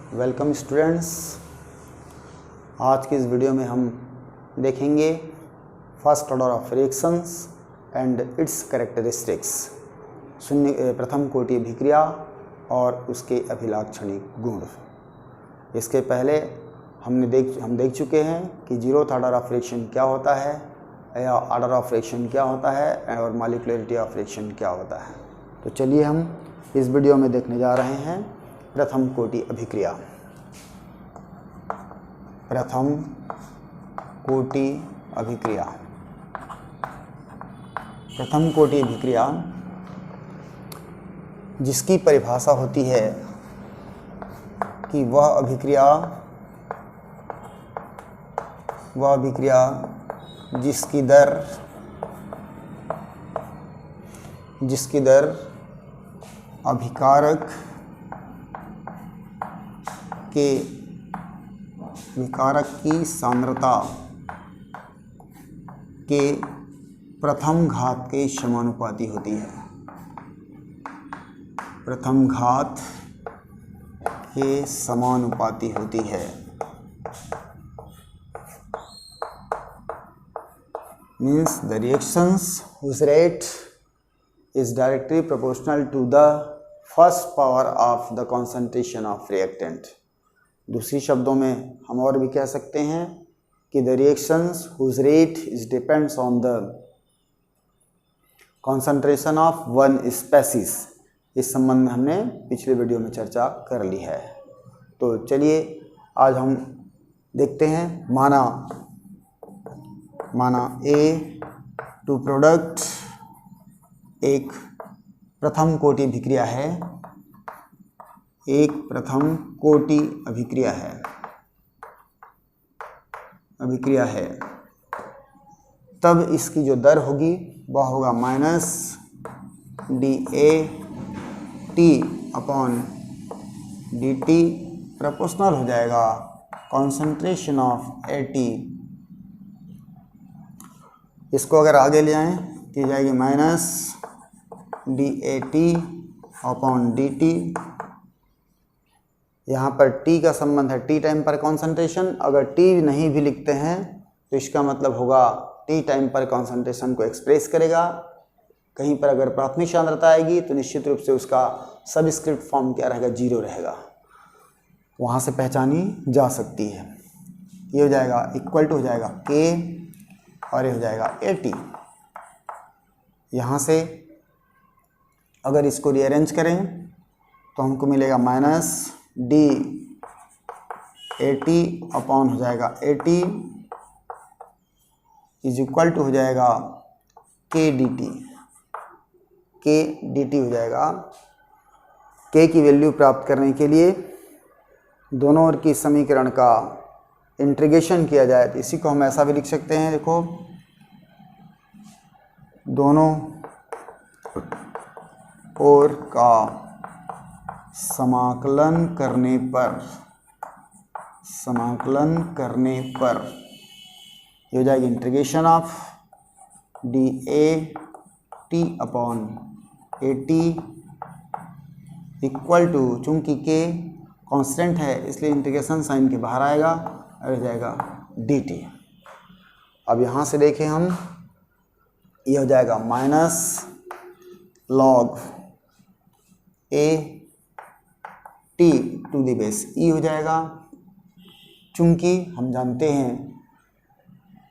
Welcome students. आज की इस वीडियो में हम देखेंगे first order of reactions and it's characteristics, प्रथम कोटि अभिक्रिया और उसके अभिलाक्षणिक गुण। इसके पहले हम देख चुके हैं कि जीरोथ ऑर्डर ऑफ रिएक्शन क्या होता है या ऑर्डर ऑफ रिएक्शन क्या होता है और मॉलिक्युलरिटी ऑफ रिएक्शन क्या होता है। तो चलिए हम इस वीडियो में देखने जा रहे हैं प्रथम कोटि अभिक्रिया। प्रथम कोटि अभिक्रिया। प्रथम कोटि अभिक्रिया जिसकी परिभाषा होती है कि वह अभिक्रिया जिसकी दर अभिकारक की सांद्रता के प्रथम घात के समानुपाती होती है। प्रथम घात के समानुपाती होती है। Means the reactions whose rate is directly proportional to the first power of the concentration of reactant। दूसरी शब्दों में हम और भी कह सकते हैं कि the reactions whose rate is depends on the concentration of one species। इस संबंध में हमने पिछले वीडियो में चर्चा कर ली है। तो चलिए आज हम देखते हैं माना ए टू प्रोडक्ट एक प्रथम कोटि अभिक्रिया है। एक प्रथम कोटि अभिक्रिया है तब इसकी जो दर होगी वह होगा माइनस dAT/dt प्रोपोर्शनल हो जाएगा कॉन्सेंट्रेशन ऑफ AT। इसको अगर आगे ले आएँ तो जाएगी माइनस dAT/dt। यहाँ पर T का संबंध है T टाइम पर कॉन्सेंट्रेशन। अगर T नहीं भी लिखते हैं तो इसका मतलब होगा T टाइम पर कॉन्सेंट्रेशन को एक्सप्रेस करेगा। कहीं पर अगर प्राथमिक सांद्रता आएगी तो निश्चित रूप से उसका सबस्क्रिप्ट फॉर्म क्या रहेगा, 0 रहेगा। वहाँ से पहचानी जा सकती है। ये हो जाएगा इक्वल टू हो जाएगा K और ये हो जाएगा AT। यहाँ से अगर इसको रीअरेंज करें तो हमको मिलेगा माइनस dAT अपॉन हो जाएगा AT इज इक्वल टू हो जाएगा KdT हो जाएगा। K की वैल्यू प्राप्त करने के लिए दोनों ओर की समीकरण का इंटीग्रेशन किया जाए तो इसी को हम ऐसा भी लिख सकते हैं। देखो, दोनों ओर का समाकलन करने पर ये हो जाएगी integration of dAT/AT equal to, चूँकि K कांस्टेंट है इसलिए इंटीग्रेशन साइन के बाहर आएगा और हो जाएगा dt। अब यहाँ से देखें हम, ये हो जाएगा minus log AT to the base E हो जाएगा। चूँकि हम जानते हैं,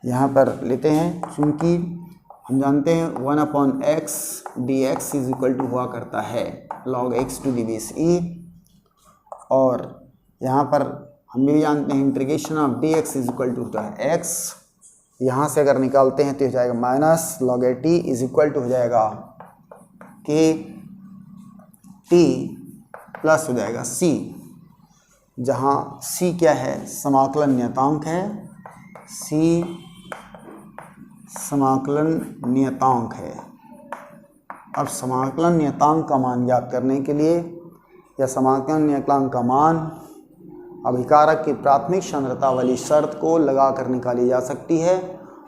यहाँ पर लेते हैं, चूँकि हम जानते हैं 1/x dx is equal to हुआ करता है log x to the base E। और यहाँ पर हम भी जानते हैं integration of dx is equal to होता है x। यहाँ से अगर निकालते हैं तो हो जाएगा minus log AT is equal to हो जाएगा KT प्लस हो जाएगा C, जहाँ C क्या है, समाकलन नियतांक है। C समाकलन नियतांक है। अब समाकलन नियतांक का मान ज्ञात करने के लिए या समाकलन नियतांक का मान अभिकारक की प्राथमिक सांद्रता वाली शर्त को लगा कर निकाली जा सकती है।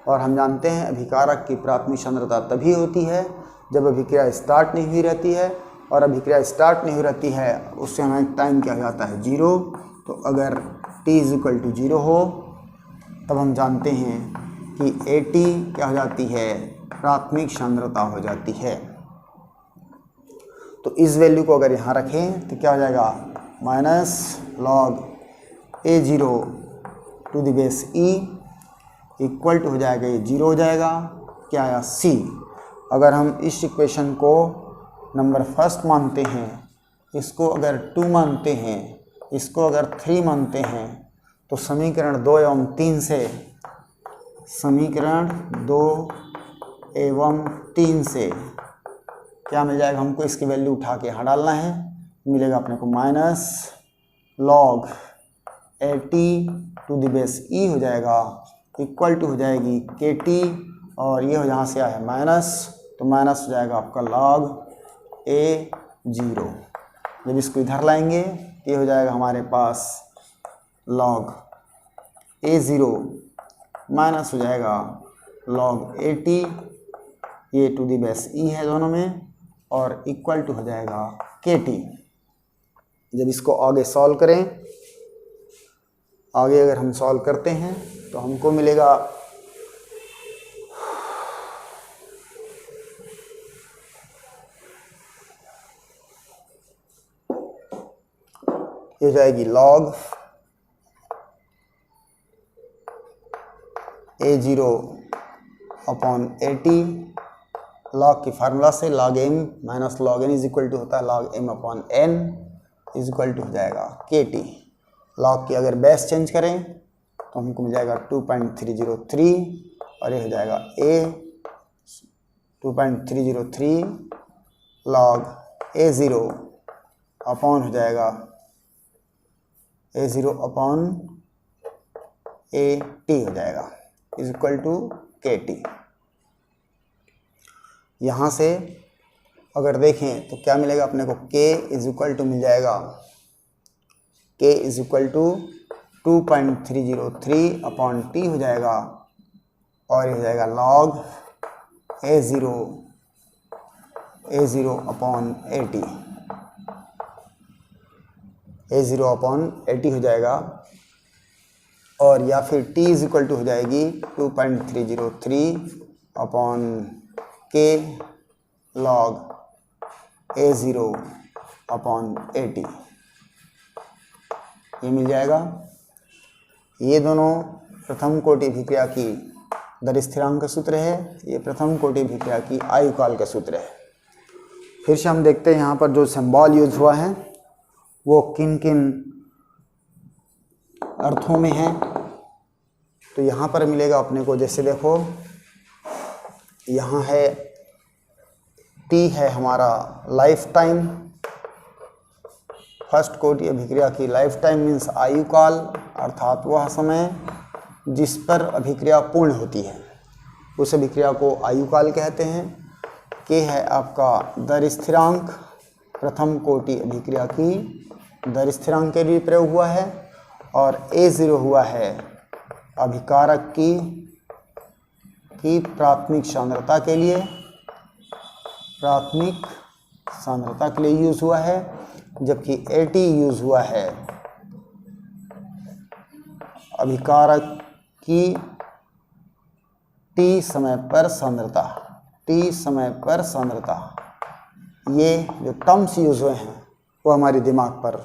और हम जानते हैं अभिकारक की प्राथमिक सांद्रता तभी होती है जब अभिक्रिया स्टार्ट नहीं हुई रहती है, और अभिक्रिया स्टार्ट नहीं हुई रहती है उससे हमें टाइम क्या जाता है 0। तो अगर t इज इक्वल टू 0 हो तब हम जानते हैं कि AT क्या हो जाती है, प्राथमिक सांद्रता हो जाती है। तो इस वैल्यू को अगर यहाँ रखें तो क्या हो जाएगा, minus log A0 to the base E equal to हो जाएगा, ये 0 हो जाएगा, क्या आया C। अगर हम इस इक्वेशन को नंबर फर्स्ट मानते हैं, इसको अगर 2 मानते हैं, इसको अगर 3 मानते हैं, तो समीकरण 2 एवं 3 से, समीकरण 2 एवं 3 से क्या मिल जाएगा हमको, इसकी वैल्यू उठा के यहाँ डालना है, मिलेगा अपने को minus log AT to the base E हो जाएगा, इक्वल टू हो जाएगी KT, और ये यहाँ से आया है माइनस, तो माइनस हो जाएगा आपका लॉग A0। जब इसको इधर लाएंगे ये हो जाएगा हमारे पास लॉग A0 माइनस हो जाएगा लॉग AT, ये टू द बेस E है दोनों में, और इक्वल टू हो जाएगा KT। जब इसको आगे सॉल्व करें, आगे अगर हम सॉल्व करते हैं तो हमको मिलेगा ये जाएगी log A0 upon AT, log की फार्मूला से log m minus log n is equal to होता है log m upon n is equal to हो जाएगा KT। लॉग की अगर बेस चेंज करें तो हमको मिल जाएगा 2.303, और ये हो जाएगा A 2.303 log A0 अपॉन हो जाएगा A0 अपॉन AT हो जाएगा इज इक्वल टू KT। यहाँ से अगर देखें तो क्या मिलेगा अपने को, K इज इक्वल टू मिल जाएगा, K is equal to 2.303 upon T हो जाएगा, और ये हो जाएगा log A0 upon AT, A0 upon AT हो जाएगा, और या फिर T इज इक्वल टू हो जाएगी 2.303 upon K log A0 upon AT, ये मिल जाएगा। ये दोनों प्रथम कोटि अभिक्रिया की दर स्थिरांक का सूत्र है, ये प्रथम कोटि अभिक्रिया की आयुकाल का सूत्र है। फिर से हम देखते हैं यहाँ पर जो सिंबल यूज हुआ है वो किन किन अर्थों में है। तो यहाँ पर मिलेगा अपने को, जैसे देखो यहाँ है T है हमारा लाइफ टाइम, फर्स्ट कोटि अभिक्रिया की लाइफ टाइम मीन्स आयुकाल, अर्थात वह समय जिस पर अभिक्रिया पूर्ण होती है उस अभिक्रिया को आयुकाल कहते हैं। K है आपका दर स्थिरांक, प्रथम कोटि अभिक्रिया की दर स्थिरांक के लिए प्रयोग हुआ है, और A0 हुआ है अभिकारक की प्राथमिक सांद्रता के लिए, प्राथमिक सांद्रता के लिए यूज हुआ है, जबकि AT यूज हुआ है अभिकारक की T समय पर सांद्रता, T समय पर सांद्रता। ये जो टर्म्स यूज हुए हैं वो हमारे दिमाग पर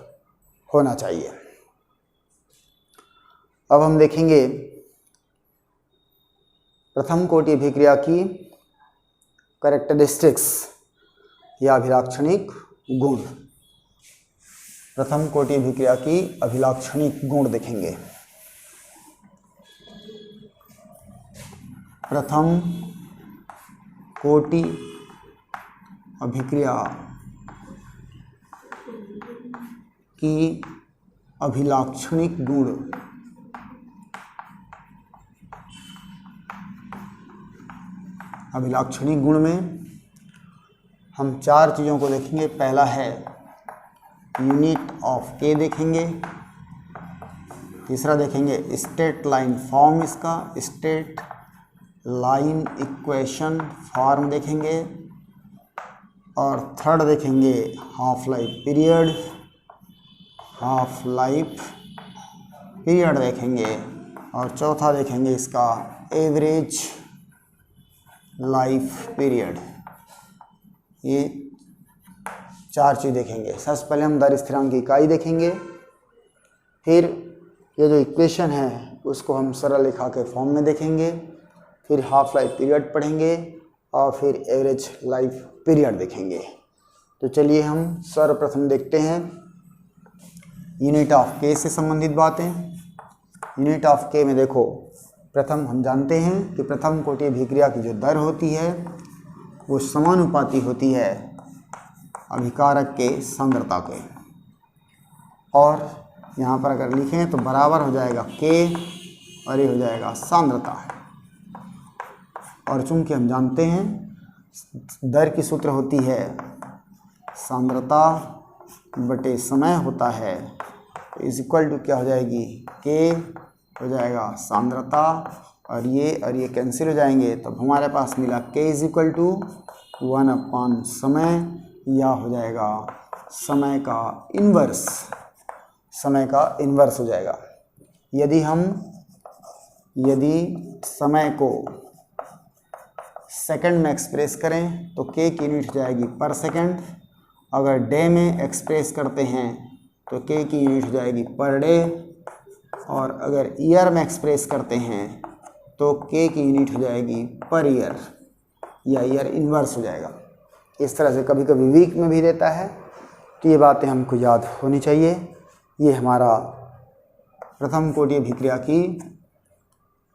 होना चाहिए। अब हम देखेंगे प्रथम कोटि अभिक्रिया की कैरेक्टरिस्टिक्स या अभिलाक्षणिक गुण। प्रथम कोटि अभिक्रिया की अभिलाक्षणिक गुण देखेंगे। प्रथम कोटि अभिक्रिया की अभिलाक्षणिक गुण। अभिलाक्षणिक गुण में हम 4 चीज़ों को देखेंगे। पहला है यूनिट ऑफ K देखेंगे, तीसरा देखेंगे स्टेट लाइन फॉर्म, इसका स्टेट लाइन इक्वेशन फॉर्म देखेंगे, और थर्ड देखेंगे half life period, half life period देखेंगे और चौथा देखेंगे इसका एवरेज लाइफ पीरियड। ये 4 चीज़ देखेंगे। सबसे पहले हम दर स्थिरांक की इकाई देखेंगे, फिर ये जो इक्वेशन है उसको हम सरल रेखा के फॉर्म में देखेंगे, फिर हाफ लाइफ पीरियड पढ़ेंगे और फिर एवरेज लाइफ पीरियड देखेंगे। तो चलिए हम सर्वप्रथम देखते हैं यूनिट ऑफ के से संबंधित बातें। यूनिट ऑफ के में देखो, प्रथम हम जानते हैं कि प्रथम कोटि अभिक्रिया की जो दर होती है वो समानुपाती होती है अभिकारक के सांद्रता के, और यहाँ पर अगर लिखें तो बराबर हो जाएगा के और ये हो जाएगा सांद्रता। और चूंकि हम जानते हैं दर की सूत्र होती है सांद्रता बटे समय होता है, इज इक्वल टू क्या हो जाएगी, के हो जाएगा सांद्रता और ये कैंसिल हो जाएंगे, तब हमारे पास मिला के इज इक्वल टू 1/, समय, या हो जाएगा समय का इन्वर्स हो जाएगा। यदि समय को सेकंड में एक्सप्रेस करें तो के की यूनिट हो जाएगी पर सेकंड, अगर डे में एक्सप्रेस करते हैं तो के की यूनिट हो जाएगी पर डे, और अगर ईयर में एक्सप्रेस करते हैं तो के की यूनिट हो जाएगी पर ईयर, या ईयर इन्वर्स हो जाएगा। इस तरह से कभी कभी वीक में भी देता है, तो ये बातें हमको याद होनी चाहिए। ये हमारा प्रथम कोटि अभिक्रिया की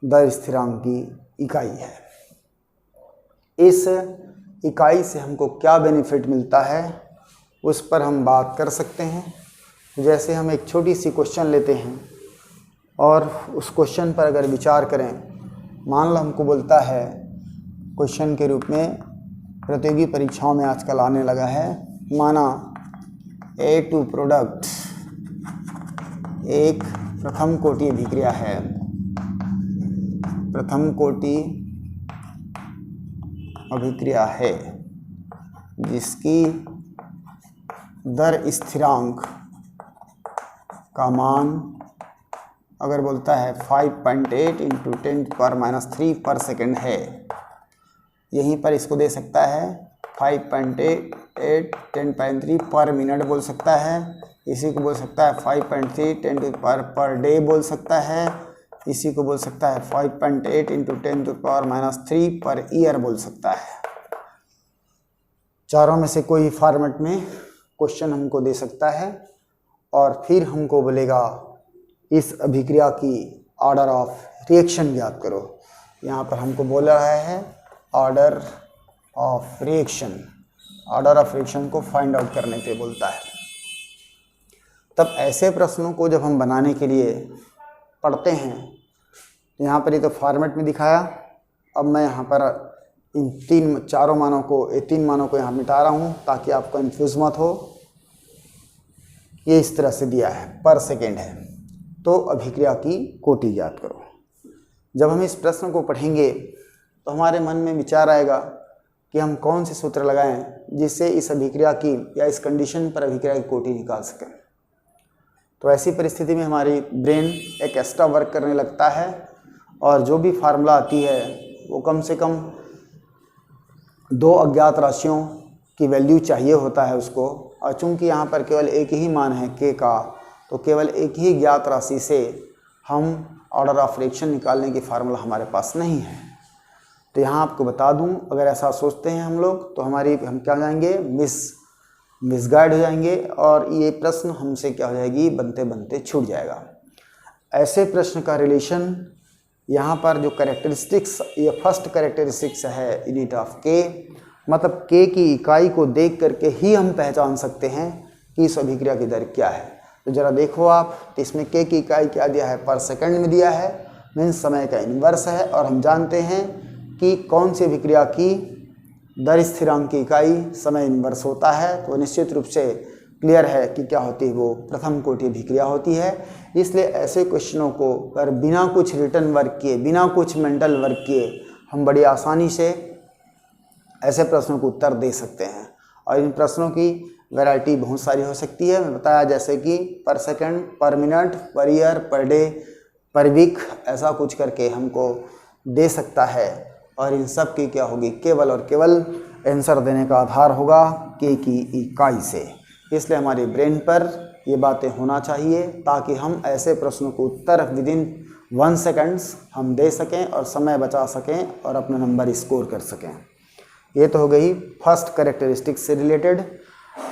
दर स्थिरांक की इकाई है। इस इकाई से हमको क्या बेनिफिट मिलता है उस पर हम बात कर सकते हैं। जैसे हम एक छोटी सी क्वेश्चन लेते हैं और उस क्वेश्चन पर अगर विचार करें, मान लो हमको बोलता है क्वेश्चन के रूप में, प्रतियोगी परीक्षाओं में आजकल आने लगा है, माना A2 प्रोडक्ट एक प्रथम कोटि अभिक्रिया है, प्रथम कोटि अभिक्रिया है जिसकी दर स्थिरांक का मान अगर बोलता है 5.8 × 10⁻³ पर सेकेंड है। यहीं पर इसको दे सकता है 5.8 10⁻³ पर मिनट बोल सकता है, इसी को बोल सकता है 5.3 10 पर डे बोल सकता है, इसी को बोल सकता है 5.8 × 10⁻³ पर ईयर बोल सकता है। चारों में से कोई फॉर्मेट में क्वेश्चन हमको दे सकता है और फिर हमको बोलेगा इस अभिक्रिया की ऑर्डर ऑफ रिएक्शन ज्ञात करो। यहाँ पर हमको बोल रहा है ऑर्डर ऑफ रिएक्शन को फाइंड आउट करने के बोलता है। तब ऐसे प्रश्नों को जब हम बनाने के लिए पढ़ते हैं, यहाँ पर ये तो फॉर्मेट में दिखाया, अब मैं यहाँ पर इन 3 मानों को यहाँ मिटा रहा हूँ ताकि आप कंफ्यूज मत हो। ये इस तरह से दिया है, पर सेकेंड है, तो अभिक्रिया की कोटि ज्ञात करो। जब हम इस प्रश्न को पढ़ेंगे तो हमारे मन में विचार आएगा कि हम कौन से सूत्र लगाएं जिससे इस अभिक्रिया की या इस कंडीशन पर अभिक्रिया की कोटि निकाल सकें। तो ऐसी परिस्थिति में हमारी ब्रेन एक एक्स्ट्रा वर्क करने लगता है और जो भी फार्मूला आती है वो कम से कम 2 अज्ञात राशियों की वैल्यू चाहिए होता है उसको, और चूंकि यहाँ पर केवल एक ही मान है के का, तो केवल एक ही ज्ञात राशि से हम ऑर्डर ऑफ रिएक्शन निकालने की फार्मूला हमारे पास नहीं है। तो यहाँ आपको बता दूँ, अगर ऐसा सोचते हैं हम लोग तो हम क्या हो जाएंगे, मिसगाइड हो जाएंगे और ये प्रश्न हमसे क्या हो जाएगी, बनते बनते छूट जाएगा। ऐसे प्रश्न का रिलेशन यहाँ पर जो कैरेक्टरिस्टिक्स, ये फर्स्ट कैरेक्टरिस्टिक्स है यूनिट ऑफ के, मतलब के की इकाई को देख करके ही हम पहचान सकते हैं कि इस अभिक्रिया की दर क्या है। तो ज़रा देखो आप, तो इसमें के की इकाई क्या दिया है, पर सेकंड में दिया है, मीन्स समय का इन्वर्स है, और हम जानते हैं कि कौन सी अभिक्रिया की दर स्थिरांक की इकाई समय इन्वर्स होता है, तो निश्चित रूप से क्लियर है कि क्या होती है, वो प्रथम कोटि अभिक्रिया होती है। इसलिए ऐसे क्वेश्चनों को अगर बिना कुछ रिटर्न वर्क किए, बिना कुछ मेंटल वर्क किए, हम बड़ी आसानी से ऐसे प्रश्नों को उत्तर दे सकते हैं। और इन प्रश्नों की वैरायटी बहुत सारी हो सकती है। मैं बताया जैसे कि पर सेकंड, पर minute, per year, per day, पर वीक, ऐसा कुछ करके हमको दे सकता है। और इन सब की क्या होगी, केवल और केवल आंसर देने का आधार होगा के की इकाई से। इसलिए हमारे ब्रेन पर ये बातें होना चाहिए ताकि हम ऐसे प्रश्नों को उत्तर विदिन 1 सेकंड्स हम दे सकें और समय बचा सकें और अपना नंबर स्कोर कर सकें। ये तो हो गई फर्स्ट कैरेक्टरिस्टिक्स से related.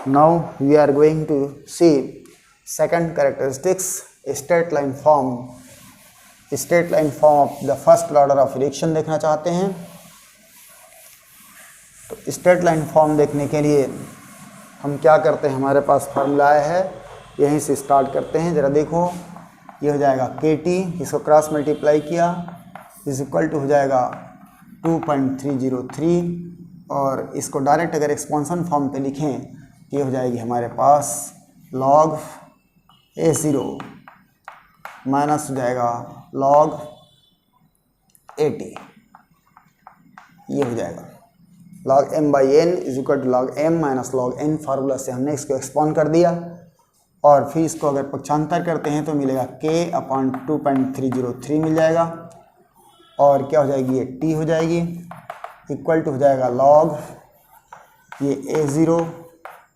Now we are going to see second characteristics, straight line form. Straight line form of the first order of equation देखना चाहते हैं। तो स्ट्रेट लाइन फॉर्म देखने के लिए हम क्या करते हैं, हमारे पास फार्मूला है, यहीं से स्टार्ट करते हैं। ज़रा देखो, ये हो जाएगा के टी, इसको क्रॉस मल्टीप्लाई किया इज इक्वल टू हो जाएगा 2.303, और इसको डायरेक्ट अगर एक्सपांशन फॉर्म पे लिखें ये हो जाएगी हमारे पास लॉग A0 माइनस हो जाएगा लॉग AT, ये हो जाएगा log m/n is equal to log m minus log n। Formula से हमने इसको एक्सपांड कर दिया और फिर इसको अगर पक्षांतर करते हैं तो मिलेगा k/2.303 मिल जाएगा, और क्या हो जाएगी, ये t हो जाएगी, इक्वल टू हो जाएगा log ये A0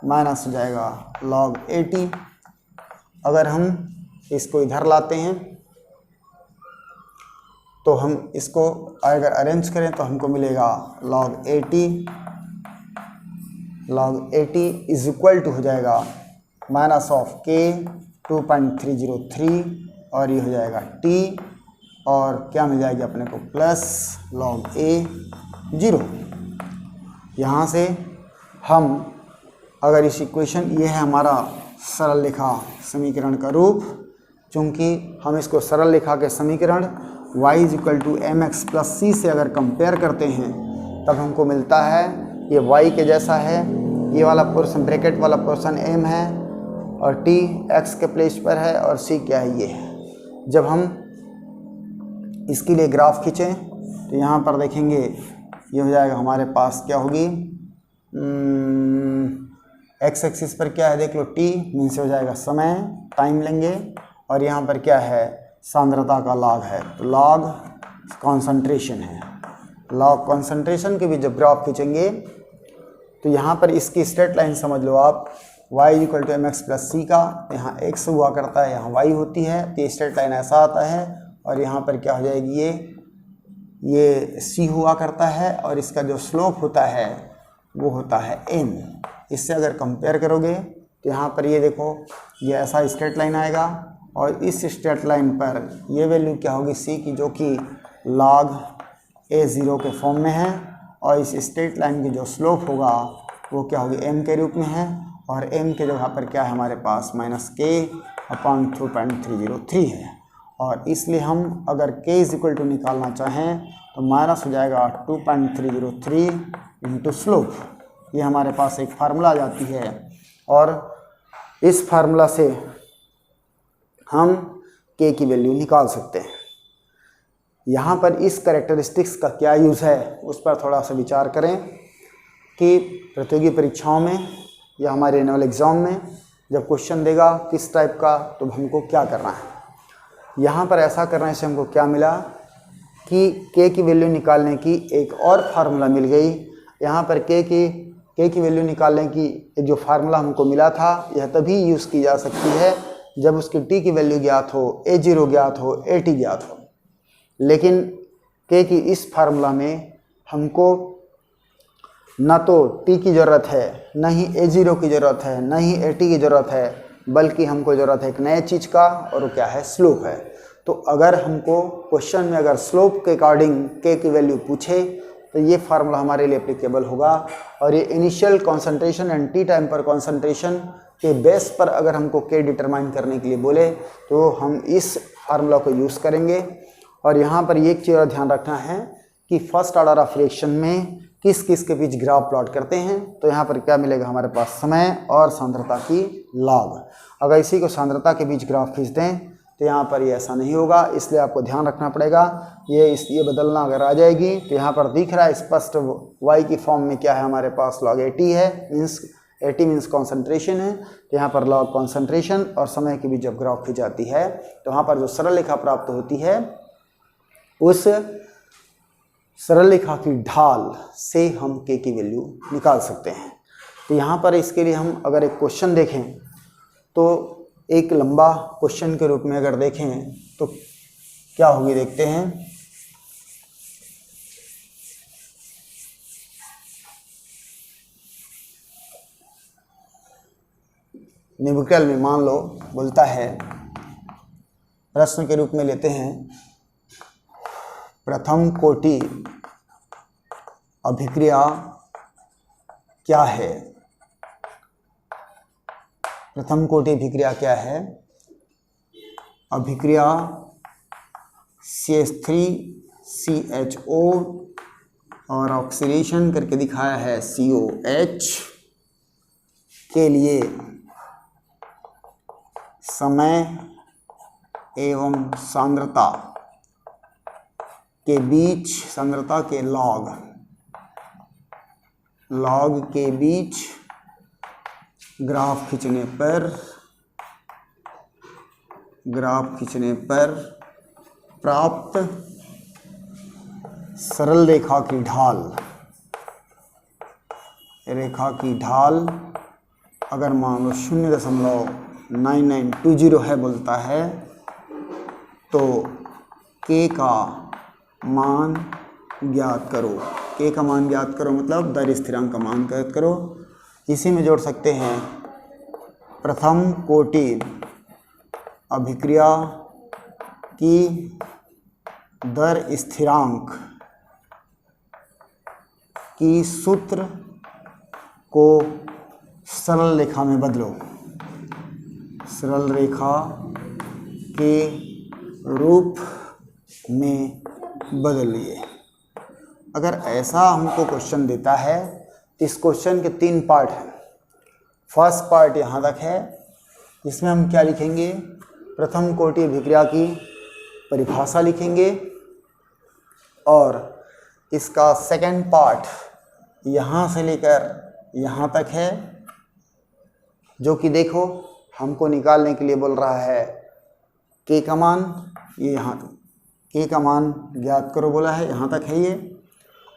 माइनस हो जाएगा log AT। अगर हम इसको इधर लाते हैं तो हम इसको अगर अरेंज करें तो हमको मिलेगा log AT is equal to हो जाएगा माइनस ऑफ k 2.303, और ये हो जाएगा t, और क्या मिल जाएगी अपने को प्लस log A0। यहाँ से हम अगर इस इक्वेशन, ये है हमारा सरल रेखा समीकरण का रूप, चूँकि हम इसको सरल रेखा के समीकरण y is equal to m x plus c से अगर कंपेयर करते हैं तब हमको मिलता है ये y के जैसा है, ये वाला पोर्शन ब्रैकेट वाला पोर्शन m है और t x के प्लेस पर है और c क्या है, ये है। जब हम इसके लिए ग्राफ खींचें तो यहाँ पर देखेंगे ये हो जाएगा हमारे पास क्या होगी, x एक्सिस पर क्या है देख लो, t मीन्स हो जाएगा समय, टाइम लेंगे, और यहाँ पर क्या है, सांद्रता का लॉग है, तो लॉग कॉन्सेंट्रेशन है। लॉग कॉन्सेंट्रेशन के भी जब ग्राफ खींचेंगे तो यहाँ पर इसकी स्ट्रेट लाइन समझ लो आप, y equal to m x plus c का, यहाँ x हुआ करता है, यहाँ y होती है, तो ये स्ट्रेट लाइन ऐसा आता है, और यहाँ पर क्या हो जाएगी, ये c हुआ करता है, और इसका जो स्लोप होता है वो होता है n। इससे अगर कंपेयर करोगे तो यहाँ पर ये देखो, ये ऐसा स्ट्रेट लाइन आएगा, और इस स्ट्रेट लाइन पर ये वैल्यू क्या होगी c की, जो कि log A0 के फॉर्म में है, और इस स्ट्रेट लाइन की जो स्लोप होगा वो क्या होगी, m के रूप में है, और m के जगह पर क्या है हमारे पास माइनस k/2.303 है। और इसलिए हम अगर k इज इक्वल टू निकालना चाहें तो माइनस हो जाएगा 2.303 इंटू स्लोप। ये हमारे पास एक फार्मूला आ जाती है, और इस फार्मूला से हम k की वैल्यू निकाल सकते हैं। यहाँ पर इस कैरेक्टरिस्टिक्स का क्या यूज़ है उस पर थोड़ा सा विचार करें कि प्रतियोगी परीक्षाओं में या हमारे एनुअल एग्ज़ाम में जब क्वेश्चन देगा किस टाइप का, तो हमको क्या करना है। यहाँ पर ऐसा करने से हमको क्या मिला कि k की वैल्यू निकालने की एक और फार्मूला मिल गई। यहाँ पर k की वैल्यू निकालने की एक जो फार्मूला हमको मिला था, यह तभी यूज़ की जा सकती है जब उसकी t की वैल्यू ज्ञात हो, A0 ज्ञात हो, AT ज्ञात हो। लेकिन k की इस फार्मूला में हमको न तो t की ज़रूरत है, न ही A0 की ज़रूरत है, न ही AT की ज़रूरत है, बल्कि हमको ज़रूरत है एक नए चीज़ का, और वो क्या है, स्लोप है। तो अगर हमको क्वेश्चन में अगर स्लोप के अकॉर्डिंग k की वैल्यू पूछे तो ये फार्मूला हमारे लिए एप्लीकेबल होगा। और ये initial concentration and T time पर कॉन्सेंट्रेशन के बेस पर अगर हमको k डिटरमाइन करने के लिए बोले तो हम इस फार्मूला को यूज़ करेंगे। और यहाँ पर एक चीज़ ध्यान रखना है कि फर्स्ट ऑर्डर ऑफ रिएक्शन में किस किस के बीच ग्राफ प्लॉट करते हैं, तो यहाँ पर क्या मिलेगा हमारे पास, समय और सांद्रता की लॉग। अगर इसी को सांद्रता के बीच ग्राफ खींच दें तो यहाँ पर ये ऐसा नहीं होगा, इसलिए आपको ध्यान रखना पड़ेगा। ये बदलना अगर आ जाएगी तो यहाँ पर दिख रहा है स्पष्ट y की फॉर्म में क्या है हमारे पास log AT है, मीन्स 80 मीन्स कॉन्सेंट्रेशन है, तो यहाँ पर लॉग कॉन्सेंट्रेशन और समय के बीच जब ग्राफ खींची जाती है तो वहाँ पर जो सरल रेखा प्राप्त होती है उस सरल रेखा की ढाल से हम के की वैल्यू निकाल सकते हैं। तो यहाँ पर इसके लिए हम अगर एक क्वेश्चन देखें तो एक लंबा क्वेश्चन के रूप में अगर देखें तो क्या होगी देखते हैं। न्यूमेरिकल में मान लो बोलता है, प्रश्न के रूप में लेते हैं, प्रथम कोटि अभिक्रिया क्या है। प्रथम कोटि अभिक्रिया क्या है? अभिक्रिया CH3CHO और ऑक्सीडेशन करके दिखाया है COH के लिए समय एवं सांद्रता के बीच, सांद्रता के लॉग के बीच ग्राफ खींचने पर प्राप्त सरल रेखा की ढाल अगर मान लो 0.9920 है बोलता है तो k का मान ज्ञात करो। k का मान ज्ञात करो मतलब दर स्थिरांक का मान ज्ञात करो। इसी में जोड़ सकते हैं प्रथम कोटि अभिक्रिया की दर स्थिरांक की सूत्र को सरल रेखा में बदलो, सरल रेखा के रूप में बदलिए। अगर ऐसा हमको क्वेश्चन देता है तो इस क्वेश्चन के 3 पार्ट हैं। फर्स्ट पार्ट यहाँ तक है जिसमें हम क्या लिखेंगे, प्रथम कोटि अभिक्रिया की परिभाषा लिखेंगे और इसका सेकंड पार्ट यहाँ से लेकर यहाँ तक है, जो कि देखो हमको निकालने के लिए बोल रहा है k का मान, ये यहाँ k का मान ज्ञात करो बोला है, यहाँ तक है ये,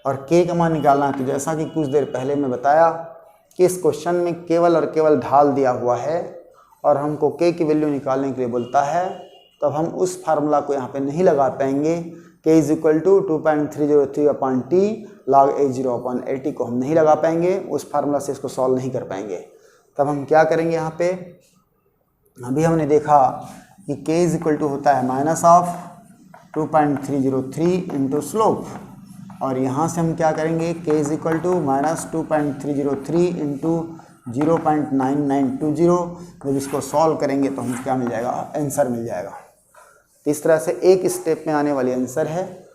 और k का मान निकालना है। तो जैसा कि कुछ देर पहले मैं बताया कि इस क्वेश्चन में केवल और केवल ढाल दिया हुआ है और हमको k की वैल्यू निकालने के लिए बोलता है, तब हम उस फार्मूला को यहाँ पे नहीं लगा पाएंगे। k = 2.303/t log A0/80 को हम नहीं लगा पाएंगे, उस फार्मूला से इसको सॉल्व नहीं कर पाएंगे। तब हम क्या करेंगे, यहाँ पे अभी हमने देखा कि k = होता है -2.303 इंटू स्लोप, और यहाँ से हम क्या करेंगे, k = -2.303 इंटू 0.9920। जब इसको सॉल्व करेंगे तो हम क्या मिल जाएगा, आंसर मिल जाएगा। तो इस तरह से एक स्टेप में आने वाली आंसर है।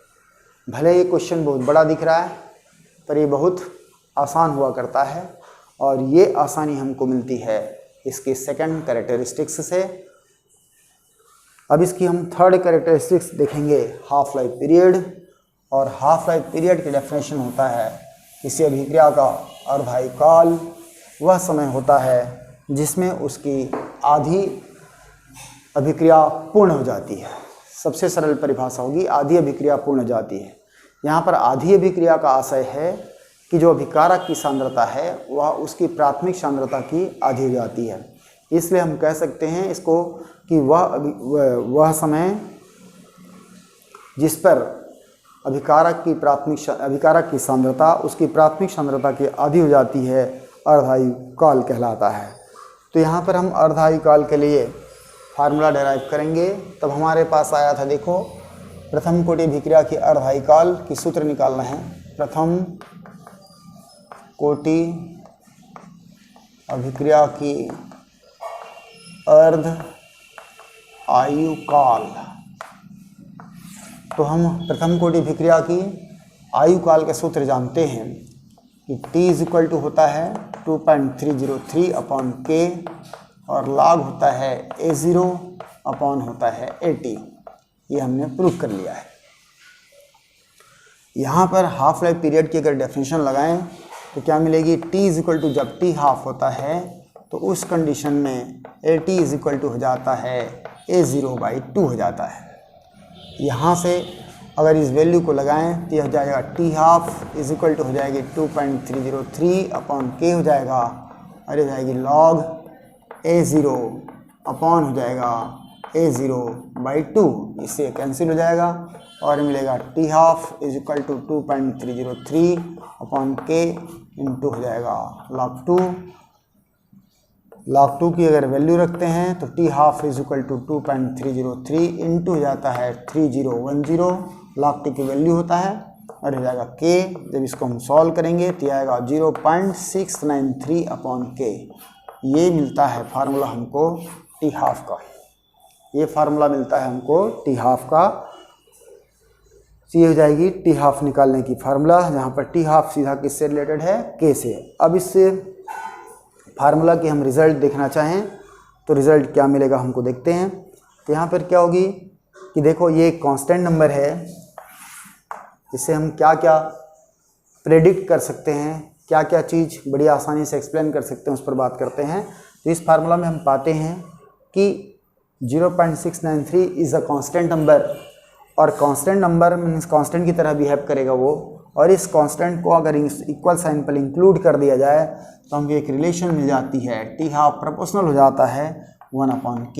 भले ये क्वेश्चन बहुत बड़ा दिख रहा है पर ये बहुत आसान हुआ करता है, और ये आसानी हमको मिलती है इसके सेकंड कैरेक्टरिस्टिक्स से। अब इसकी हम थर्ड कैरेक्टरिस्टिक्स देखेंगे, हाफ लाइफ पीरियड। और हाफ लाइफ पीरियड की डेफिनेशन होता है किसी अभिक्रिया का अर्धायु काल वह समय होता है जिसमें उसकी आधी अभिक्रिया पूर्ण हो जाती है। सबसे सरल परिभाषा होगी आधी अभिक्रिया पूर्ण हो जाती है। यहाँ पर आधी अभिक्रिया का आशय है कि जो अभिकारक की सांद्रता है वह उसकी प्राथमिक सांद्रता की आधी हो जाती है। इसलिए हम कह सकते हैं इसको कि वह समय जिस पर अभिकारक की सांद्रता उसकी प्राथमिक सांद्रता की आधी हो जाती है अर्धायु काल कहलाता है। तो यहाँ पर हम अर्धायु काल के लिए फार्मूला डेराइव करेंगे। तब हमारे पास आया था, देखो, प्रथम कोटि अभिक्रिया की अर्धायु काल की सूत्र निकालना है। प्रथम कोटि अभिक्रिया की अर्ध आयु काल, तो हम प्रथम कोटि अभिक्रिया की आयु काल के सूत्र जानते हैं कि t = होता है 2.303/k और log होता है A0 होता है 80। ये हमने प्रूव कर लिया है। यहाँ पर हाफ लाइफ पीरियड की अगर डेफिनेशन लगाएं तो क्या मिलेगी, t इज इक्वल टू, जब t हाफ होता है तो उस कंडीशन में at इज इक्वल टू हो जाता है a0/2 हो जाता है। यहाँ से अगर इस वैल्यू को लगाएं तो यह हो जाएगा t half is equal to हो जाएगी 2.303 अपॉन k हो जाएगा, और ये जाएगी log a0 अपॉन हो जाएगा a0/2, इससे कैंसिल हो जाएगा और मिलेगा t half is equal to 2.303 upon k into हो जाएगा log 2 की अगर वैल्यू रखते हैं तो t half is equal to 2.303 into हो जाता है 3010, log 2 की वैल्यू होता है, और हो जाएगा k। जब इसको हम सॉल्व करेंगे तो आएगा 0.693 अपॉन k। ये मिलता है फार्मूला हमको t हाफ का, ये फार्मूला मिलता है हमको t हाफ का। ये हो जाएगी t हाफ निकालने की फार्मूला, जहाँ पर t हाफ सीधा किससे रिलेटेड है, k से। अब इससे फार्मूला की हम रिज़ल्ट देखना चाहें तो रिज़ल्ट क्या मिलेगा हमको देखते हैं। तो यहाँ पर क्या होगी कि देखो ये एक कांस्टेंट नंबर है, इससे हम क्या क्या प्रेडिक्ट कर सकते हैं, क्या क्या चीज़ बड़ी आसानी से एक्सप्लेन कर सकते हैं, उस पर बात करते हैं। तो इस फार्मूला में हम पाते हैं कि 0.693 इज़ अ कांस्टेंट नंबर, और कांस्टेंट नंबर मीन्स कांस्टेंट की तरह बिहेव करेगा वो, और इस कांस्टेंट को अगर इक्वल साइन पर इंक्लूड कर दिया जाए तो हमको एक रिलेशन मिल जाती है, t हाफ प्रोपोर्शनल हो जाता है 1/k।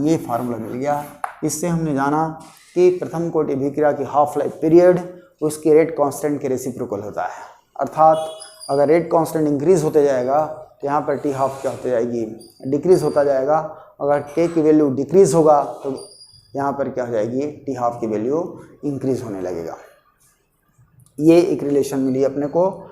ये फार्मूला मिल गया। इससे हमने जाना कि प्रथम कोटि अभिक्रिया की हाफ लाइफ पीरियड उसके रेट कांस्टेंट के रेसिप्रोकल होता है, अर्थात अगर रेट कांस्टेंट इंक्रीज होते जाएगा तो यहाँ पर t हाफ क्या होती जाएगी, डिक्रीज होता जाएगा। अगर k की वैल्यू डिक्रीज होगा तो यहाँ पर क्या हो जाएगी, t हाफ की वैल्यू इंक्रीज होने लगेगा। ये एक रिलेशन मिली अपने को,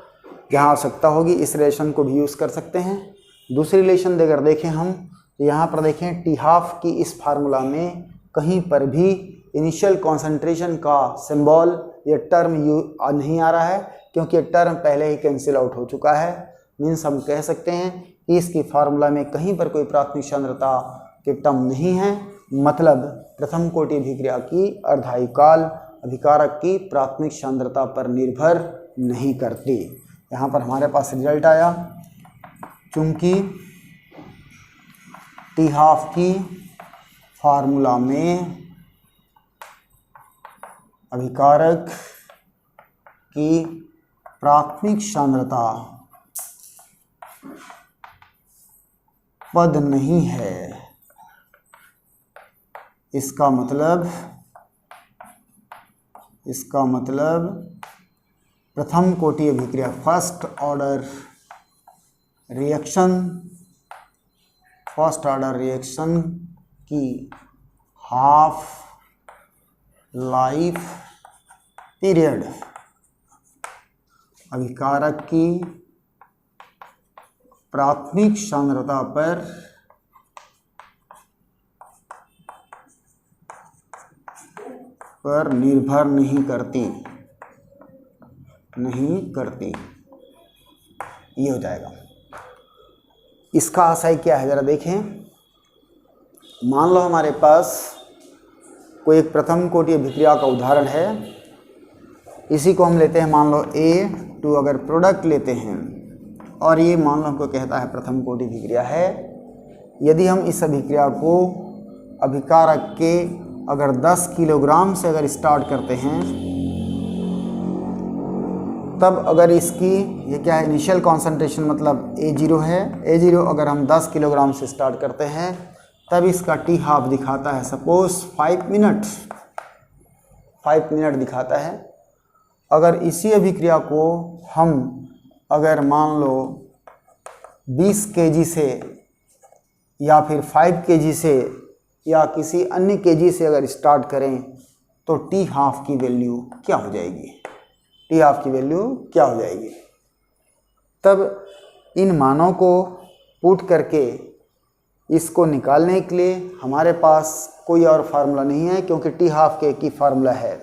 जहाँ आवश्यकता होगी इस रिलेशन को भी यूज़ कर सकते हैं। दूसरी रिलेशन अगर देखें हम तो यहाँ पर देखें t हाफ की इस फार्मूला में कहीं पर भी इनिशियल कॉन्सेंट्रेशन का सिंबल या टर्म नहीं आ रहा है, क्योंकि ये टर्म पहले ही कैंसिल आउट हो चुका है। मीन्स हम कह सकते हैं कि इसकी फार्मूला में कहीं पर कोई प्राथमिक सांद्रता के टर्म नहीं है, मतलब प्रथम कोटि अभिक्रिया की अर्धायुकाल अभिकारक की प्राथमिक सांद्रता पर निर्भर नहीं करती। यहाँ पर हमारे पास रिजल्ट आया, चूंकि t हाफ की फार्मूला में अभिकारक की प्राथमिक सांद्रता पद नहीं है। इसका मतलब प्रथम कोटि अभिक्रिया फर्स्ट ऑर्डर रिएक्शन की हाफ लाइफ पीरियड अभिकारक की प्राथमिक सांद्रता पर निर्भर नहीं करती। ये हो जाएगा। इसका आशय क्या है जरा देखें। मान लो हमारे पास कोई एक प्रथम कोटि अभिक्रिया का उदाहरण है, इसी को हम लेते हैं, मान लो A2 अगर प्रोडक्ट लेते हैं और ये मान लो हमको कहता है प्रथम कोटि अभिक्रिया है। यदि हम इस अभिक्रिया को अभिकारक के अगर 10 किलोग्राम से अगर स्टार्ट करते हैं, तब अगर इसकी ये क्या है, इनिशियल कॉन्सेंट्रेशन मतलब A0 है। A0 अगर हम 10 किलोग्राम से स्टार्ट करते हैं तब इसका t हाफ दिखाता है सपोज 5 मिनट दिखाता है। अगर इसी अभिक्रिया को हम अगर मान लो 20 kg से या फिर 5 kg से या किसी अन्य kg से अगर स्टार्ट करें तो t हाफ की वैल्यू क्या हो जाएगी, तब इन मानों को पुट करके इसको निकालने के लिए हमारे पास कोई और फार्मूला नहीं है, क्योंकि t हाफ के एक ही फार्मूला है।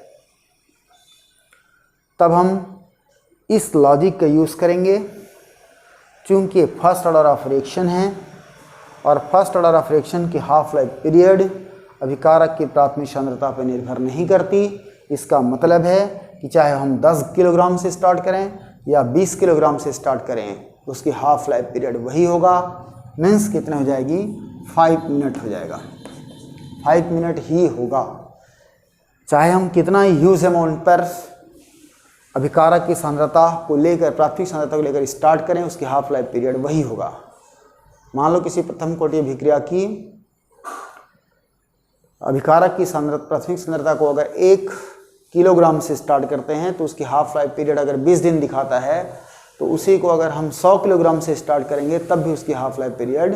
तब हम इस लॉजिक का यूज़ करेंगे, चूँकि फर्स्ट ऑर्डर ऑफ रिएक्शन है और फर्स्ट ऑर्डर ऑफ रिएक्शन की हाफ लाइफ पीरियड अभिकारक की प्राथमिक सांद्रता पर निर्भर नहीं करती। इसका मतलब है कि चाहे हम 10 किलोग्राम से स्टार्ट करें या 20 किलोग्राम से स्टार्ट करें तो उसकी हाफ लाइफ पीरियड वही होगा। मीन्स कितने हो जाएगी, 5 मिनट हो जाएगा, 5 मिनट ही होगा। चाहे हम कितना ही ह्यूज अमाउंट पर अभिकारक की सांद्रता को लेकर, प्राथमिक सांद्रता को लेकर स्टार्ट करें, उसकी हाफ लाइफ पीरियड वही होगा। मान लो किसी प्रथम कोटि अभिक्रिया की अभिकारक की सांद्रता, प्राथमिक सांद्रता को अगर 1 किलोग्राम से स्टार्ट करते हैं तो उसकी हाफ लाइफ पीरियड अगर 20 दिन दिखाता है, तो उसी को अगर हम 100 किलोग्राम से स्टार्ट करेंगे तब भी उसकी हाफ लाइफ पीरियड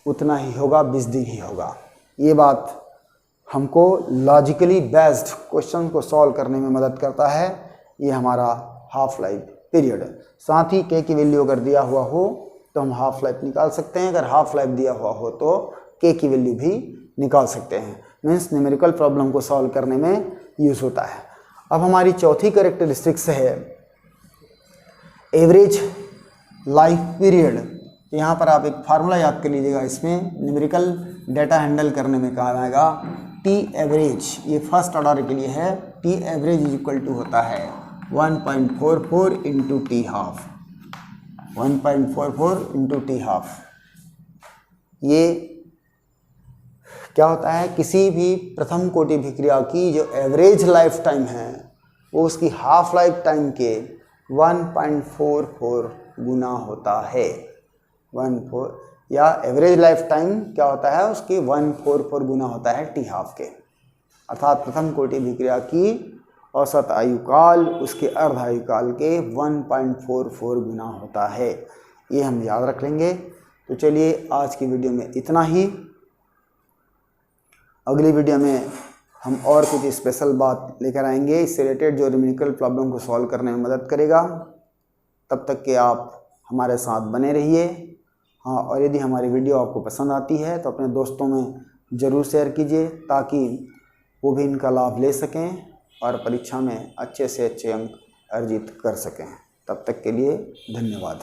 उतना ही होगा, 20 दिन ही होगा। ये बात हमको लॉजिकली बेस्ड क्वेश्चन को सॉल्व करने में मदद करता है। ये हमारा हाफ लाइफ पीरियड। साथ ही के की वैल्यू अगर दिया हुआ हो तो हम हाफ लाइफ निकाल सकते हैं, अगर हाफ लाइफ दिया हुआ हो तो के की वैल्यू भी निकाल सकते हैं। मीन्स न्यूमेरिकल प्रॉब्लम को सॉल्व करने में यूज़ होता है। अब हमारी चौथी कैरेक्टरिस्टिक्स है एवरेज लाइफ पीरियड। यहाँ पर आप एक फार्मूला याद कर लीजिएगा, इसमें न्यूमेरिकल डाटा हैंडल करने में काम आएगा। टी एवरेज, ये फर्स्ट ऑर्डर के लिए है। T average is equal to होता है 1.44 into T half, 1.44 into T half. ये क्या होता है, किसी भी प्रथम कोटि अभिक्रिया की जो एवरेज लाइफ टाइम है वो उसकी हाफ लाइफ टाइम के 1.44 गुना होता है। 14 या एवरेज लाइफ टाइम क्या होता है, उसकी 144 गुना होता है टी हाफ के। अर्थात प्रथम कोटि अभिक्रिया की औसत आयुकाल उसके अर्ध आयुकाल के 1.44 गुना होता है। ये हम याद रख लेंगे। तो चलिए आज की वीडियो में इतना ही। अगली वीडियो में हम और कुछ स्पेशल बात लेकर आएंगे इससे रिलेटेड, जो न्यूमेरिकल प्रॉब्लम को सॉल्व करने में मदद करेगा। तब तक के आप हमारे साथ बने रहिए। हाँ, और यदि हमारी वीडियो आपको पसंद आती है तो अपने दोस्तों में ज़रूर शेयर कीजिए ताकि वो भी इनका लाभ ले सकें और परीक्षा में अच्छे से अच्छे अंक अर्जित कर सकें। तब तक के लिए धन्यवाद।